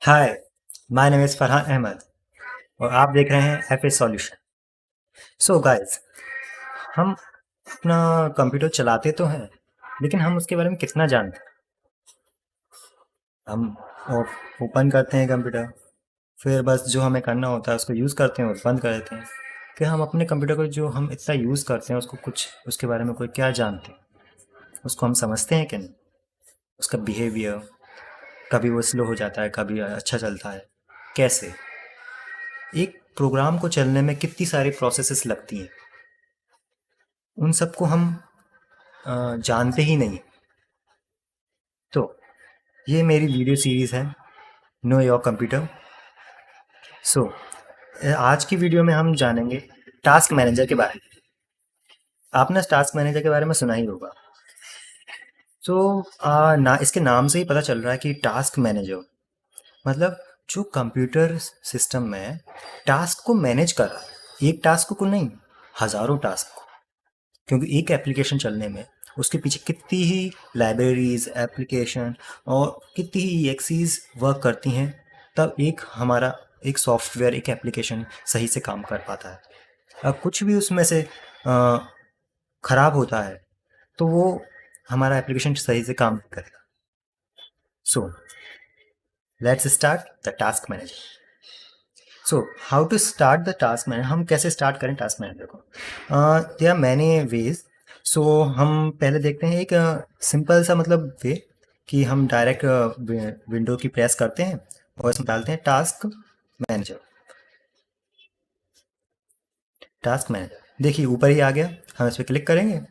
Hi, my name is Farhan Ahmed और आप देख रहे हैं F A solution. So guys, हम अपना कंप्यूटर चलाते तो हैं, लेकिन हम उसके बारे में कितना जानते हैं? हम ओपन करते हैं कंप्यूटर, फिर बस जो हमें करना होता है उसको यूज़ करते हैं और बंद कर देते हैं। कि हम अपने कंप्यूटर को जो हम इतना यूज़ करते हैं उसको कुछ उसके बारे में कोई क्या जानते हैं? उसको हम समझते हैं कि नहीं? उसका बिहेवियर, कभी वो स्लो हो जाता है, कभी अच्छा चलता है। कैसे? एक प्रोग्राम को चलने में कितनी सारी प्रोसेसेस लगती हैं, उन सबको हम जानते ही नहीं। तो ये मेरी वीडियो सीरीज़ है, नो योर कंप्यूटर। सो आज की वीडियो में हम जानेंगे टास्क मैनेजर के बारे में। आपने टास्क मैनेजर के बारे में सुना ही होगा। सो ना इसके नाम से ही पता चल रहा है कि टास्क मैनेजर मतलब जो कंप्यूटर सिस्टम में टास्क को मैनेज कर रहा है, एक टास्क को नहीं, हज़ारों टास्क को। क्योंकि एक एप्लीकेशन चलने में उसके पीछे कितनी ही लाइब्रेरीज एप्लीकेशन और कितनी ही एक्सीज वर्क करती हैं, तब एक हमारा एक सॉफ्टवेयर एक एप्लीकेशन सही से काम कर पाता है। अब कुछ भी उसमें से ख़राब होता है तो वो हमारा एप्लीकेशन सही से काम नहीं करेगा। So let's start the task manager. So how to start the task manager, हम कैसे स्टार्ट करें टास्क मैनेजर को? There are many ways. So हम पहले देखते हैं एक सिंपल सा मतलब वे कि हम डायरेक्ट विंडो की प्रेस करते हैं और इसमें डालते हैं टास्क मैनेजर। टास्क मैनेजर देखिए ऊपर ही आ गया, हम इस पर क्लिक करेंगे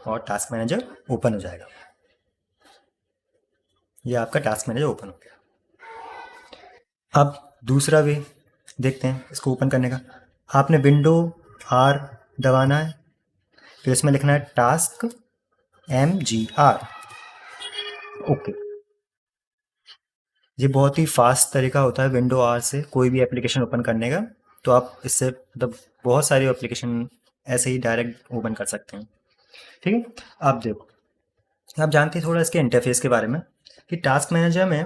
और टास्क मैनेजर ओपन हो जाएगा। ये आपका टास्क मैनेजर ओपन हो गया। अब दूसरा वे देखते हैं इसको ओपन करने का। आपने विंडो आर दबाना है, फिर इसमें लिखना है टास्क MGR। ओके, ये बहुत ही फास्ट तरीका होता है विंडो आर से कोई भी एप्लीकेशन ओपन करने का। तो आप इससे मतलब बहुत सारी एप्लीकेशन ऐसे ही डायरेक्ट ओपन कर सकते हैं। ठीक है, आप देखो, आप जानते हैं थोड़ा इसके इंटरफेस के बारे में कि टास्क मैनेजर में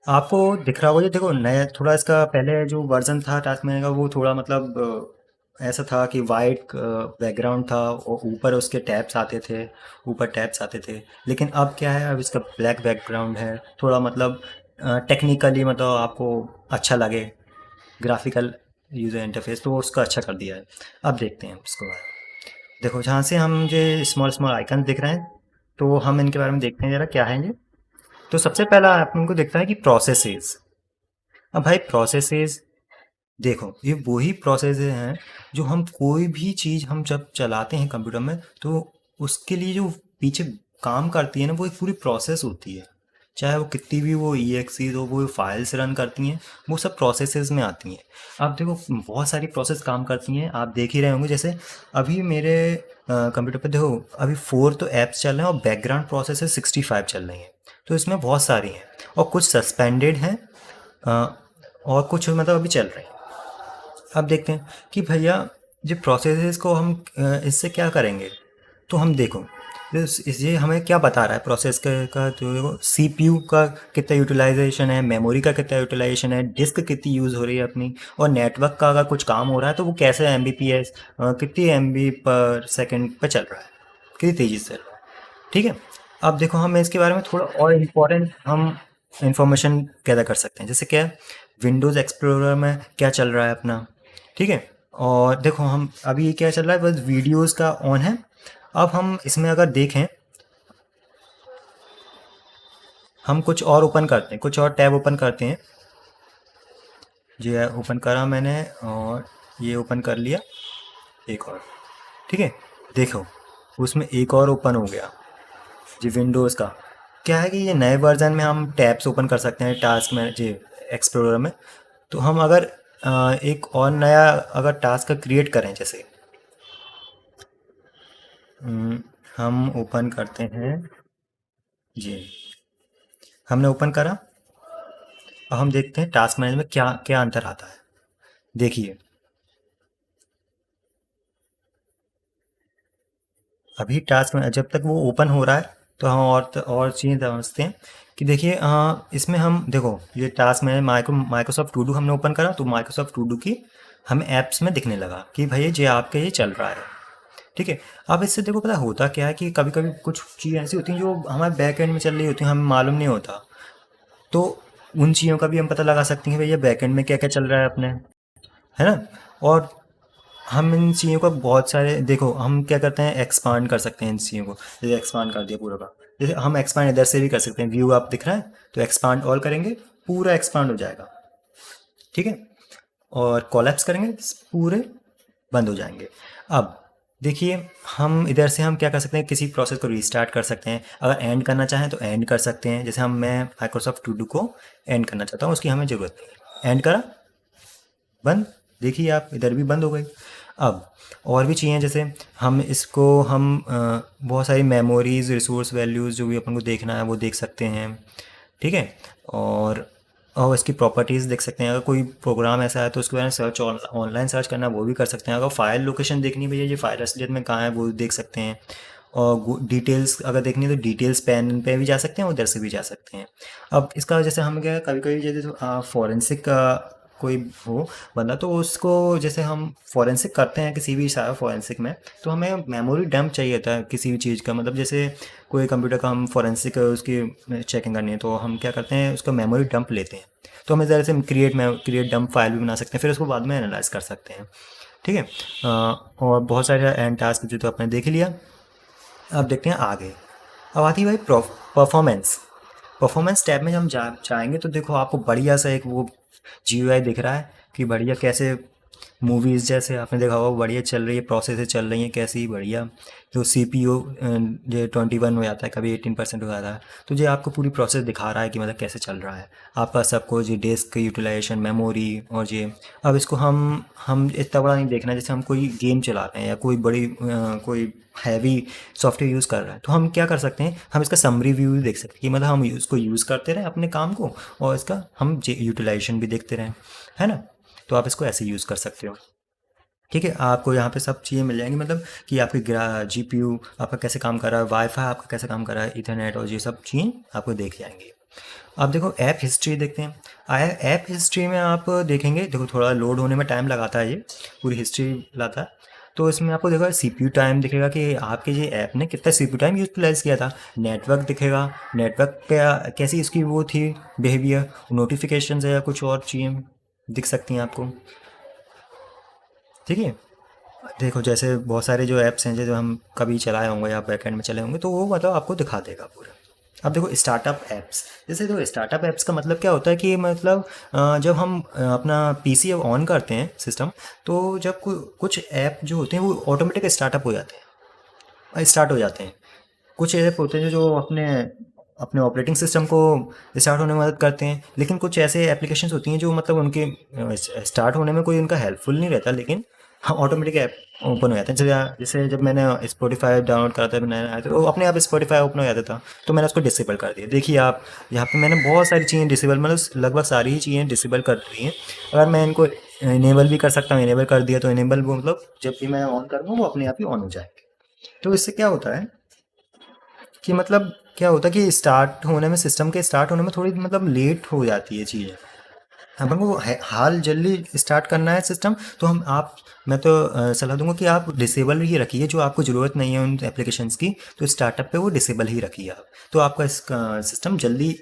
आपको दिख रहा होगा। ये देखो नया थोड़ा इसका पहले जो वर्जन था टास्क मैनेजर का वो थोड़ा मतलब ऐसा था कि वाइट बैकग्राउंड था और ऊपर उसके टैब्स आते थे, ऊपर टैब्स आते थे। लेकिन अब क्या है, अब इसका ब्लैक बैकग्राउंड है, थोड़ा मतलब टेक्निकली मतलब आपको अच्छा लगे, ग्राफिकल यूज़र इंटरफेस तो उसका अच्छा कर दिया है। अब देखते हैं इसको बारे। देखो जहाँ से हम ये स्मॉल स्मॉल आइकन दिख रहे हैं, तो हम इनके बारे में देखते हैं ज़रा क्या है ये। तो सबसे पहला आपको दिखता है कि प्रोसेसेस। अब भाई प्रोसेसेस देखो, ये वही प्रोसेस हैं जो हम कोई भी चीज़ हम जब चलाते हैं कंप्यूटर में तो उसके लिए जो पीछे काम करती है ना, वो एक पूरी प्रोसेस होती है। चाहे वो कितनी भी वो EXE हो, वो फाइल्स रन करती हैं, वो सब प्रोसेसेस में आती हैं। अब देखो बहुत सारी प्रोसेस काम करती हैं, आप देख ही रहे होंगे। जैसे अभी मेरे कंप्यूटर पे देखो, अभी 4 तो ऐप्स चल रहे हैं और बैकग्राउंड प्रोसेस 65 चल रही हैं। तो इसमें बहुत सारी हैं और कुछ सस्पेंडेड हैं, अ, और कुछ मतलब अभी चल रही हैं। अब देखते हैं कि भैया ये प्रोसेसेस को हम इससे क्या करेंगे। तो हम देखो ये हमें क्या बता रहा है प्रोसेस का जो CPU का कितना यूटिलाइजेशन है, मेमोरी का कितना यूटिलाइजेशन है, डिस्क कितनी यूज़ हो रही है अपनी, और नेटवर्क का अगर कुछ काम हो रहा है तो वो कैसे MBPS कितनी MB/सेकंड पे चल रहा है, कितनी तेज़ी से चल रहा है। ठीक है, अब देखो हम इसके बारे में थोड़ा और इम्पोर्टेंट हम इंफॉर्मेशन गैदर कर सकते हैं। जैसे क्या, विंडोज़ एक्सप्लोरर में क्या चल रहा है अपना। ठीक है, और देखो हम अभी ये क्या चल रहा है, बस वीडियोस का ऑन है। अब हम इसमें अगर देखें, हम कुछ और ओपन करते हैं, कुछ और टैब ओपन करते हैं। जो है ओपन करा मैंने और ये ओपन कर लिया एक और। ठीक है, देखो उसमें एक और ओपन हो गया जी विंडोज़ का। क्या है कि ये नए वर्जन में हम टैब्स ओपन कर सकते हैं टास्क में जी एक्सप्लोरर में। तो हम अगर एक और नया अगर टास्क क्रिएट करें, जैसे हम ओपन करते हैं जी, हमने ओपन करा। अब हम देखते हैं टास्क मैनेजर में क्या क्या अंतर आता है। देखिए अभी टास्क में जब तक वो ओपन हो रहा है तो हम और चीज़ें समझते हैं कि देखिए इसमें हम देखो ये टास्क में माइक्रोसॉफ्ट टू डू हमने ओपन करा तो माइक्रोसॉफ्ट टू डू की हमें ऐप्स में दिखने लगा कि भाई ये आपका ये चल रहा है। ठीक है। अब इससे देखो पता होता क्या है कि कभी कभी कुछ चीज़ें ऐसी होती हैं जो हमारे बैक एंड में चल रही होती हैं हमें मालूम नहीं होता, तो उन चीज़ों का भी हम पता लगा सकते हैं कि भैया बैक एंड में क्या क्या चल रहा है अपने, है ना। और हम इन चीज़ों को बहुत सारे देखो हम क्या करते हैं एक्सपांड कर सकते हैं इन चीज़ों को, जैसे एक्सपांड कर दिया पूरा का, जैसे हम एक्सपांड इधर से भी कर सकते हैं, व्यू आप दिख रहा है तो एक्सपांड ऑल करेंगे पूरा एक्सपांड हो जाएगा। ठीक है। और कोलैप्स करेंगे पूरे बंद हो जाएंगे। अब देखिए हम इधर से हम क्या कर सकते हैं, किसी प्रोसेस को रीस्टार्ट कर सकते हैं, अगर एंड करना चाहें तो एंड कर सकते हैं, जैसे मैं माइक्रोसॉफ्ट टू डू को एंड करना चाहता हूँ, उसकी हमें ज़रूरत नहीं है, एंड करा बंद, देखिए आप इधर भी बंद हो गई। अब और भी चीज़ें जैसे हम इसको हम बहुत सारी मेमोरीज रिसोर्स वैल्यूज़ जो भी अपन को देखना है वो देख सकते हैं। ठीक है। और इसकी प्रॉपर्टीज़ देख सकते हैं, अगर कोई प्रोग्राम ऐसा है तो उसके बारे में सर्च ऑनलाइन सर्च करना है वो भी कर सकते हैं, अगर फाइल लोकेशन देखनी है भैया ये फाइल असलियत में कहाँ है वो देख सकते हैं, और डिटेल्स अगर देखनी है तो डिटेल्स पेन पे भी जा सकते हैं, उधर से भी जा सकते हैं। अब इसका जैसे हम क्या कभी कभी जैसे फॉरेंसिक का कोई हो बंदा तो उसको जैसे हम फॉरेंसिक करते हैं किसी भी फॉरेंसिक में, तो हमें मेमोरी डंप चाहिए था किसी भी चीज़ का, मतलब जैसे कोई कंप्यूटर का हम फॉरेंसिक उसकी चेकिंग करनी है तो हम क्या करते हैं उसका मेमोरी डंप लेते हैं, तो हम इस तरह से क्रिएट डंप फाइल भी बना सकते हैं, फिर उसको बाद में एनालाइज कर सकते हैं। ठीक है। और बहुत सारे एंड टास्क जो तो आपने देख लिया। अब देखते हैं आगे। अब आती है भाई परफॉर्मेंस। परफॉर्मेंस टैब में हम जाएंगे तो देखो आपको बढ़िया सा एक वो जीयूआई दिख रहा है कि बढ़िया कैसे मूवीज़ जैसे आपने देखा होगा बढ़िया चल रही है, प्रोसेस चल रही हैं कैसी बढ़िया, जो CPU जो 21 हो जाता है कभी 18% हो जाता है, तो ये आपको पूरी प्रोसेस दिखा रहा है कि मतलब कैसे चल रहा है आपका सब कुछ, ये डिस्क यूटिलाइजेशन मेमोरी और ये। अब इसको हम इतना बड़ा नहीं देखना, जैसे हम कोई गेम चला रहे हैं या कोई बड़ी कोई हैवी सॉफ्टवेयर यूज़ कर रहा है तो हम क्या कर सकते हैं, हम इसका समरी व्यू भी देख सकते हैं कि मतलब हम इसको यूज़ करते रहें अपने काम को और इसका हम यूटिलाइजेशन भी देखते रहें, है ना। तो आप इसको ऐसे यूज़ कर सकते हो। ठीक है। आपको यहाँ पे सब चीज़ें मिल जाएंगी, मतलब कि आपकी GPU आपका कैसे काम कर रहा है, वाईफाई आपका कैसे काम कर रहा है, इथरनेट और ये सब चीज़ें आपको देख जाएंगी। अब देखो ऐप हिस्ट्री देखते हैं। आया ऐप हिस्ट्री में आप देखेंगे, देखो थोड़ा लोड होने में टाइम लगाता है, ये पूरी हिस्ट्री लाता है, तो इसमें आपको देखो CPU टाइम दिखेगा कि आपके ये ऐप ने कितना CPU टाइम यूटिलाइज किया था, नेटवर्क दिखेगा, नेटवर्क पे कैसी इसकी वो थी बिहेवियर, नोटिफिकेशन है या कुछ और चीज़ें दिख सकती हैं आपको। ठीक है। देखो जैसे बहुत सारे जो ऐप्स हैं जो हम कभी चलाए होंगे या बैकएंड में चले होंगे तो वो मतलब आपको दिखा देगा पूरा। अब देखो स्टार्टअप ऐप्स, जैसे देखो स्टार्टअप ऐप्स का मतलब क्या होता है कि मतलब जब हम अपना PC ऑन करते हैं सिस्टम, तो जब कुछ ऐप जो होते हैं वो ऑटोमेटिक स्टार्टअप हो जाते हैं, स्टार्ट हो जाते हैं। कुछ ऐप होते हैं जो अपने अपने ऑपरेटिंग सिस्टम को स्टार्ट होने में मदद करते हैं, लेकिन कुछ ऐसे एप्लीकेशंस होती हैं जो मतलब उनके स्टार्ट होने में कोई उनका हेल्पफुल नहीं रहता, लेकिन हाँ ऑटोमेटिक ऐप ओपन हो जाते हैं। जैसे जैसे जब मैंने स्पॉटिफाई डाउनलोड करा था नया आया तो वो अपने आप स्पॉटिफाई ओपन हो जाता था, तो मैंने उसको डिसेबल कर दिया। देखिए आप यहाँ पे मैंने बहुत सारी चीज़ें डिसेबल, मतलब लगभग सारी ही चीज़ें डिसेबल कर दी हैं। अगर मैं इनको इनेबल भी कर सकता हूँ, इनेबल कर दिया तो इनेबल वो मतलब जब भी मैं ऑन करूँगा वो अपने आप ही ऑन हो जाएंगे। तो इससे क्या होता है कि मतलब क्या होता है कि स्टार्ट होने में सिस्टम के स्टार्ट होने में थोड़ी मतलब लेट हो जाती है चीज़ें, अपन को हाल जल्दी स्टार्ट करना है सिस्टम, तो हम आप मैं तो सलाह दूंगा कि आप डिसेबल ही रखिए, जो आपको ज़रूरत नहीं है उन एप्लीकेशंस की तो स्टार्टअप पे वो डिसेबल ही रखिए आप, तो आपका इसका सिस्टम जल्दी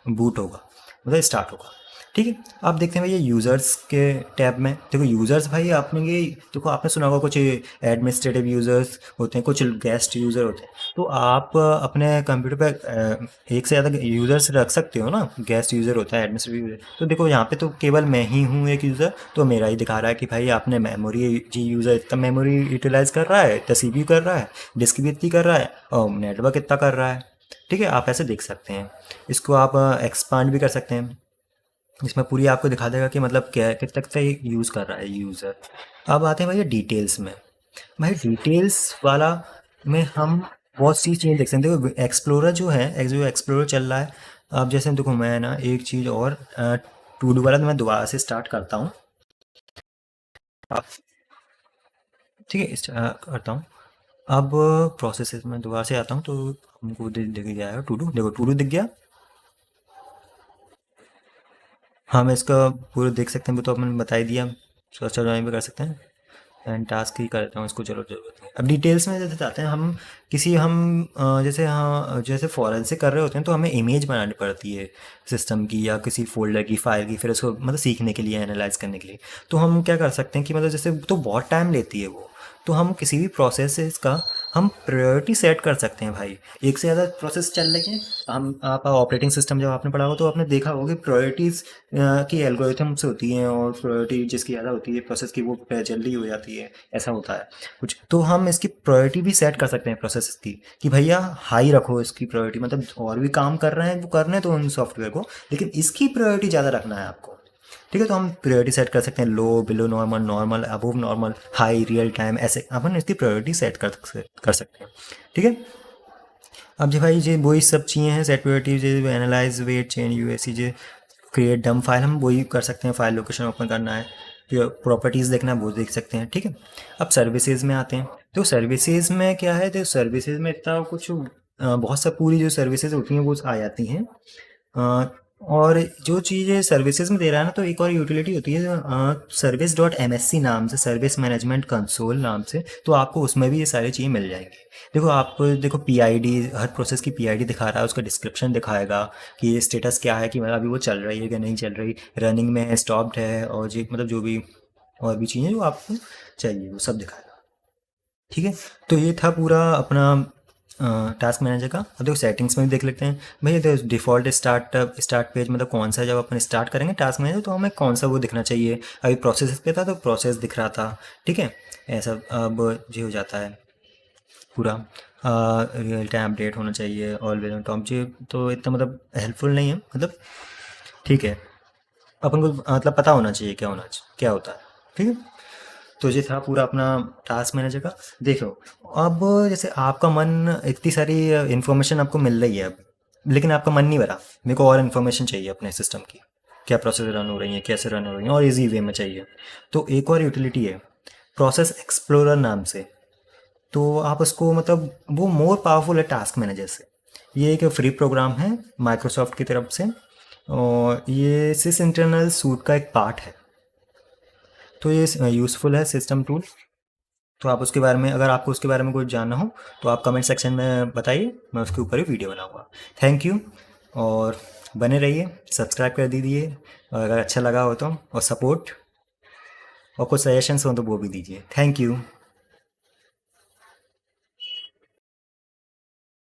बूट होगा, मतलब स्टार्ट होगा। ठीक है। आप देखते हैं भैया यूज़र्स के टैब में, देखो यूज़र्स भाई आपने ये देखो आपने सुना होगा कुछ एडमिनिस्ट्रेटिव यूज़र्स होते हैं, कुछ गेस्ट यूज़र होते हैं, तो आप अपने कंप्यूटर पे एक से ज़्यादा यूज़र्स रख सकते हो ना, गेस्ट यूज़र होता है एडमिनिस्ट्रेटिव यूज़र, तो देखो यहाँ पे तो केवल मैं ही हूँ एक यूज़र, तो मेरा ही दिखा रहा है कि भाई आपने मेमोरी जी यूज़र इतना मेमोरी यूटिलाइज़ कर रहा है, इतना CPU कर रहा है, डिस्क भी इतनी कर रहा है और नेटवर्क इतना कर रहा है। ठीक है। आप ऐसे देख सकते हैं, इसको आप एक्सपांड भी कर सकते हैं, इसमें पूरी आपको दिखा देगा कि मतलब क्या कितना कितना यूज़ कर रहा है यूज़र। अब आते हैं भैया डिटेल्स में। भाई डिटेल्स वाला में हम बहुत सी चीज़ें देख सकते हैं, देखो एक्सप्लोरर जो है जो एक्सप्लोरर चल रहा है। अब जैसे देखो मैं ना एक चीज़ और टू डू वाला तो मैं दोबारा से स्टार्ट करता हूँ। अब ठीक है करता हूँ। अब प्रोसेसेस में दोबारा से आता हूँ तो हमको दिख जाएगा टू डू, देखो टू डू दिख गया। हम इसका पूरा देख सकते हैं, वो तो अपन बता ही दिया, सर्च भी कर सकते हैं। एंड टास्क ही कर देता हूँ इसको, चलो ज़रूरत नहीं। अब डिटेल्स में जैसे जाते हैं हम, किसी हम जैसे हाँ जैसे फॉरेंसिक कर रहे होते हैं तो हमें इमेज बनानी पड़ती है सिस्टम की या किसी फोल्डर की फाइल की, फिर उसको मतलब सीखने के लिए, एनालाइज करने के लिए। तो हम क्या कर सकते हैं कि मतलब जैसे तो बहुत टाइम लेती है वो, तो हम किसी भी प्रोसेस का हम प्रायोरिटी सेट कर सकते हैं भाई। एक से ज़्यादा प्रोसेस चल रही हैं, हम आप ऑपरेटिंग सिस्टम जब आपने पढ़ा हो तो आपने देखा होगा कि प्रायोरिटीज़ की एल्गोरिथम्स होती हैं, और प्रायोरिटी जिसकी ज़्यादा होती है प्रोसेस की वो जल्दी हो जाती है, ऐसा होता है कुछ। तो हम इसकी प्रायोरिटी भी सेट कर सकते हैं प्रोसेस की, कि भैया हाई रखो इसकी प्रायोरिटी, मतलब और भी काम कर रहे हैं वो करने तो उन सॉफ्टवेयर को, लेकिन इसकी प्रायोरिटी ज़्यादा रखना है आपको। ठीक है, तो हम प्रायोरिटी सेट कर सकते हैं, low, below normal, normal, above normal, high, real time, ऐसे अपन इसकी प्रायोरिटी सेट कर सकते हैं। ठीक है। अब जी भाई जी वही सब चीज़ें हैं, सेट प्रायोरिटी, जो एनालाइज, वेट, चेंज, यूएससी, जो क्रिएट डम फाइल, हम वही कर सकते हैं। फाइल लोकेशन ओपन करना है, फिर प्रॉपर्टीज़ देखना है, वो देख सकते हैं। ठीक है। अब सर्विसेज में आते हैं, तो सर्विसेज में क्या है, तो सर्विसेज में इतना कुछ बहुत सा पूरी जो सर्विसेज होती हैं वो आ जाती हैं। और जो चीज़ें सर्विसेज में दे रहा है ना, तो एक और यूटिलिटी होती है service dot M S C नाम से, सर्विस मैनेजमेंट कंसोल नाम से, तो आपको उसमें भी ये सारी चीज़ें मिल जाएंगी। देखो आप देखो P I D, her process की पी आई डी दिखा रहा है, उसका डिस्क्रिप्शन दिखाएगा कि ये स्टेटस क्या है, कि मतलब अभी वो चल रही है कि नहीं चल रही, रनिंग में है, स्टॉप्ड है, और जी मतलब जो भी और भी चीज़ें जो आपको चाहिए वो सब दिखाएगा। ठीक है। तो ये था पूरा अपना टास्क मैनेजर का। अब देखो सेटिंग्स में भी देख लेते हैं भैया, तो डिफ़ॉल्ट स्टार्ट पेज मतलब कौन सा, जब अपन स्टार्ट करेंगे टास्क मैनेजर तो हमें कौन सा वो दिखना चाहिए। अभी प्रोसेस पे था तो प्रोसेस दिख रहा था। ठीक है। ऐसा अब ये हो जाता है पूरा, रियल टाइम अपडेट होना चाहिए, ऑलवेज ऑन टॉप जी, तो इतना मतलब हेल्पफुल नहीं है, मतलब ठीक है, अपन को मतलब पता होना चाहिए क्या होना चाहिए, क्या होता है। ठीक है। तो ये था पूरा अपना टास्क मैनेजर का। देखो अब जैसे आपका मन, इतनी सारी इन्फॉर्मेशन आपको मिल रही है अब, लेकिन आपका मन नहीं भरा, मेरे को और इन्फॉर्मेशन चाहिए अपने सिस्टम की, क्या प्रोसेस रन हो रही है, कैसे रन हो रही है, और इजी वे में चाहिए। तो एक और यूटिलिटी है प्रोसेस एक्सप्लोरर नाम से, तो आप उसको मतलब वो मोर पावरफुल है टास्क मैनेजर से। ये एक फ्री प्रोग्राम है माइक्रोसॉफ्ट की तरफ से, और ये सिस इंटरनल सूट का एक पार्ट है। तो ये यूज़फुल है सिस्टम टूल। तो आप उसके बारे में, अगर आपको उसके बारे में कुछ जानना हो तो आप कमेंट सेक्शन में बताइए, मैं उसके ऊपर ही वीडियो बनाऊंगा। थैंक यू, और बने रहिए, सब्सक्राइब कर दीजिए, और अगर अच्छा लगा हो तो, और सपोर्ट और कुछ सजेशंस हो तो वो भी दीजिए। Thank you.